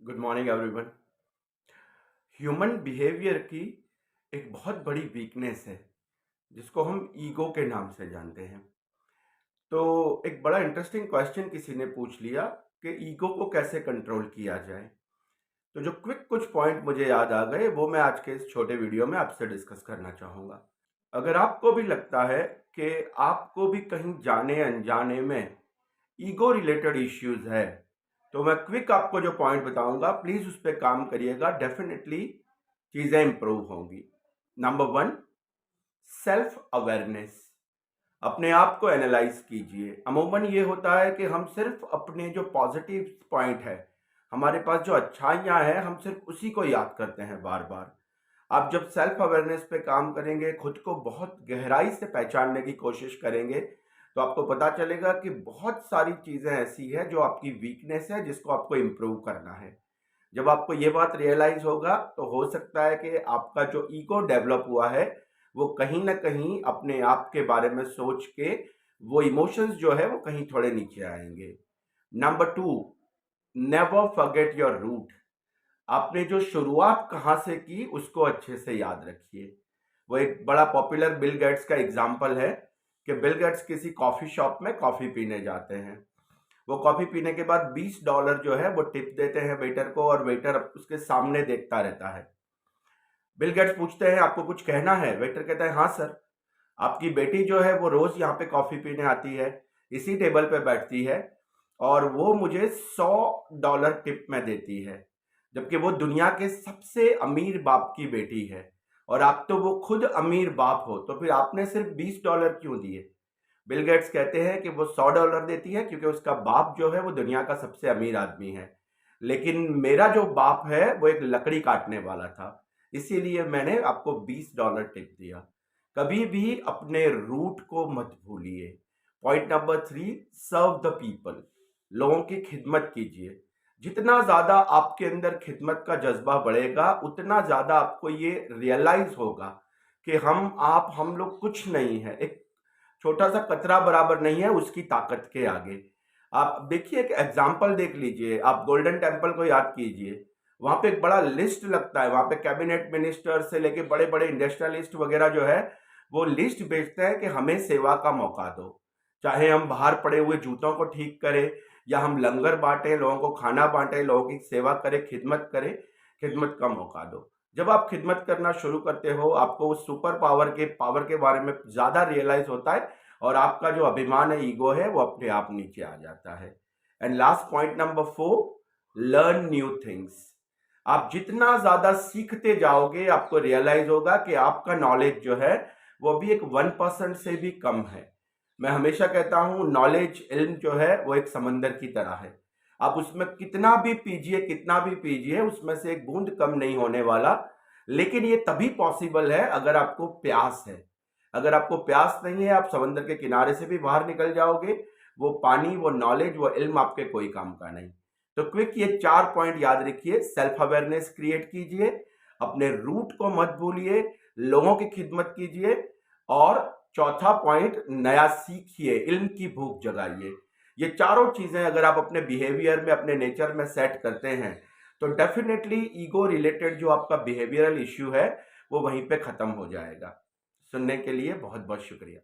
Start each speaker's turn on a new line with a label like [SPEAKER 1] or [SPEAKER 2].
[SPEAKER 1] Good morning everyone. Human behaviour की एक बहुत बड़ी वीकनेस है जिसको हम ईगो के नाम से जानते हैं। तो एक बड़ा इंटरेस्टिंग क्वेश्चन किसी ने पूछ लिया कि ईगो को कैसे कंट्रोल किया जाए। तो जो क्विक कुछ पॉइंट मुझे याद आ गए वो मैं आज के इस छोटे वीडियो में आपसे डिस्कस करना चाहूँगा। अगर आपको भी लगता है कि आपको भी कहीं जाने अनजाने में ईगो रिलेटेड इश्यूज है, तो मैं क्विक आपको जो पॉइंट बताऊंगा प्लीज उस पर काम करिएगा। डेफिनेटली चीजें इंप्रूव होंगी। Number one, self awareness. अपने आप को एनालाइज कीजिए। अमूमन ये होता है कि हम सिर्फ अपने जो पॉजिटिव पॉइंट है, हमारे पास जो अच्छाइयाँ हैं, हम सिर्फ उसी को याद करते हैं बार बार। आप जब सेल्फ अवेयरनेस पे काम करेंगे, खुद को बहुत गहराई से पहचानने की कोशिश करेंगे, तो आपको पता चलेगा कि बहुत सारी चीज़ें ऐसी है जो आपकी वीकनेस है, जिसको आपको इम्प्रूव करना है। जब आपको ये बात रियलाइज होगा तो हो सकता है कि आपका जो ईगो डेवलप हुआ है वो कहीं ना कहीं अपने आप के बारे में सोच के वो इमोशंस जो है वो कहीं थोड़े नीचे आएंगे। Number two, never forget your root. आपने जो शुरुआत कहाँ से की उसको अच्छे से याद रखिए। वो एक बड़ा पॉपुलर बिल गेट्स का एग्जाम्पल है कि बिल गेट्स किसी कॉफी शॉप में कॉफी पीने जाते हैं। वो कॉफी पीने के बाद $20 जो है वो टिप देते हैं वेटर को, और वेटर उसके सामने देखता रहता है। बिल गेट्स पूछते हैं, आपको कुछ कहना है? वेटर कहता है, हाँ सर, आपकी बेटी जो है वो रोज यहाँ पे कॉफी पीने आती है, इसी टेबल पे बैठती है, और वो मुझे $100 टिप में देती है, जबकि वो दुनिया के सबसे अमीर बाप की बेटी है, और आप तो वो खुद अमीर बाप हो, तो फिर आपने सिर्फ $20 क्यों दिए? बिल गेट्स कहते हैं कि वो $100 देती है क्योंकि उसका बाप जो है वो दुनिया का सबसे अमीर आदमी है, लेकिन मेरा जो बाप है वो एक लकड़ी काटने वाला था, इसीलिए मैंने आपको $20 टिप दिया। कभी भी अपने रूट को मत भूलिए। Point number three, serve the people. लोगों की खिदमत कीजिए। जितना ज्यादा आपके अंदर खिदमत का जज्बा बढ़ेगा, उतना ज्यादा आपको ये रियलाइज होगा कि हम लोग कुछ नहीं है, एक छोटा सा कतरा बराबर नहीं है उसकी ताकत के आगे। आप देखिए, एक एग्जाम्पल देख लीजिए, आप गोल्डन टेम्पल को याद कीजिए। वहां पे एक बड़ा लिस्ट लगता है, वहां पे कैबिनेट मिनिस्टर से लेके बड़े बड़े इंडस्ट्रियलिस्ट वगैरह जो है वो लिस्ट भेजते हैं कि हमें सेवा का मौका दो। चाहे हम बाहर पड़े हुए जूतों को ठीक करें, या हम लंगर बांटे, लोगों को खाना बांटे, लोगों की सेवा करें, खिदमत करें, खिदमत का मौका दो। जब आप खिदमत करना शुरू करते हो, आपको उस सुपर पावर के बारे में ज्यादा रियलाइज होता है, और आपका जो अभिमान है, ईगो है, वो अपने आप नीचे आ जाता है। And last point number four, learn new things. आप जितना ज्यादा सीखते जाओगे, आपको रियलाइज होगा कि आपका नॉलेज जो है वो भी एक 1% से भी कम है। मैं हमेशा कहता हूं, नॉलेज, इल्म जो है वो एक समंदर की तरह है। आप उसमें कितना भी पीजिए, कितना भी पीजिए, उसमें से एक बूंद कम नहीं होने वाला। लेकिन ये तभी पॉसिबल है अगर आपको प्यास है। अगर आपको प्यास नहीं है, आप समंदर के किनारे से भी बाहर निकल जाओगे, वो पानी, वो नॉलेज, वो इल्म आपके कोई काम का नहीं। तो क्विक ये 4 पॉइंट याद रखिए। सेल्फ अवेयरनेस क्रिएट कीजिए, अपने रूट को मत भूलिए, लोगों की खिदमत कीजिए, और चौथा पॉइंट, नया सीखिए, इल्म की भूख जगाइए। ये चारों चीजें अगर आप अपने बिहेवियर में, अपने नेचर में सेट करते हैं, तो डेफिनेटली ईगो रिलेटेड जो आपका बिहेवियरल इश्यू है वो वहीं पे खत्म हो जाएगा। सुनने के लिए बहुत बहुत शुक्रिया।